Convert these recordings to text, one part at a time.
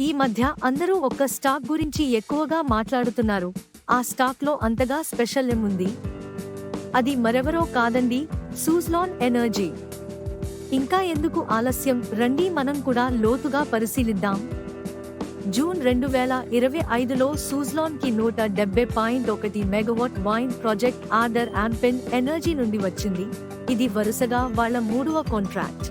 ఈ మధ్య అందరూ ఒక్క స్టాక్ గురించి ఎక్కువగా మాట్లాడుతున్నారు. ఆ స్టాక్లో అంతగా స్పెషల్ ఏముంది? అది మరెవరో కాదండి, సూజ్లాన్ ఎనర్జీ. ఇంకా ఎందుకు ఆలస్యం, రండి మనం కూడా లోతుగా పరిశీలిద్దాం. జూన్ 2025లో సూజ్లాన్ కి 170.1 megawatt wind project order Ampin energy నుండి వచ్చింది. ఇది వరుసగా వాళ్ళ 3వ కాంట్రాక్ట్.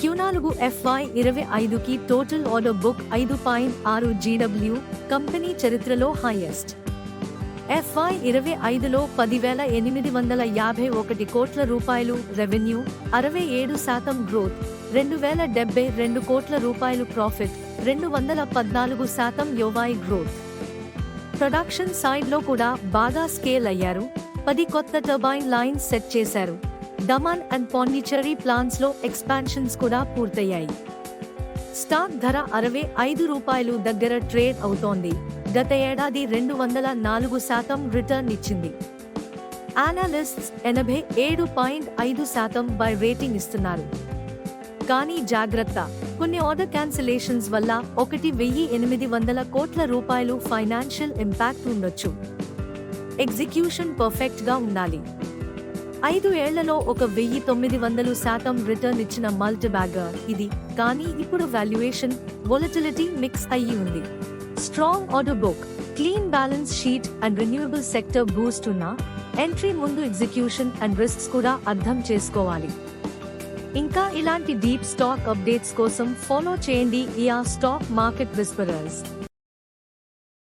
Q4 FY25కి total order book 5.6 GW, company చరిత్రలో హైయెస్ట్. FY25లో 10,851 కోట్ల రూపాయలు రెవెన్యూ, 67% గ్రోత్, 2,072 కోట్ల రూపాయలు ప్రాఫిట్, 214% YoY గ్రోత్. ప్రొడక్షన్ సైడ్లో కూడా బాగా స్కేల్ అయ్యారు. 10 కొత్త టర్బైన్ లైన్స్ సెట్ చేశారు. దమన్ అండ్ పాండిచ్చేరి ప్లాంట్స్ లో ఎక్స్పాన్షన్స్ కూడా పూర్తయ్యాయి. స్టాక్ ధర 65 రూపాయలు దగ్గర ట్రేడ్ అవుతోంది. గత ఏడాది 204% రిటర్న్ ఇచ్చింది. అనలిస్ట్స్ 87.5% బై రేటింగ్ ఇస్తున్నారు. కానీ జాగ్రత్త, కొన్ని ఆర్డర్ క్యాన్సిలేషన్స్ వల్ల 1,800 కోట్ల రూపాయలు ఫైనాన్షియల్ ఇంపాక్ట్ ఉండొచ్చు. ఎగ్జిక్యూషన్ పర్ఫెక్ట్ గా ఉండాలి. 5 ఏళ్లలో 1,900% రిటర్న్ ఇచ్చిన మల్టీబ్యాగర్ ఇది. కానీ ఇప్పుడు వాల్యుయేషన్ వొలటిలిటీ మిక్స్ అయ్యి ఉంది. Strong order book, clean balance sheet and renewable sector Boost ఉన్న ఎంట్రీ ముందు ఎగ్జిక్యూషన్ అండ్ రిస్క్స్ కూడా అర్థం చేసుకోవాలి. ఇంకా ఇలాంటి డీప్ స్టాక్ అప్డేట్స్ కోసం ఫాలో చేయండి ఇయా స్టాక్ మార్కెట్ విస్పరర్స్.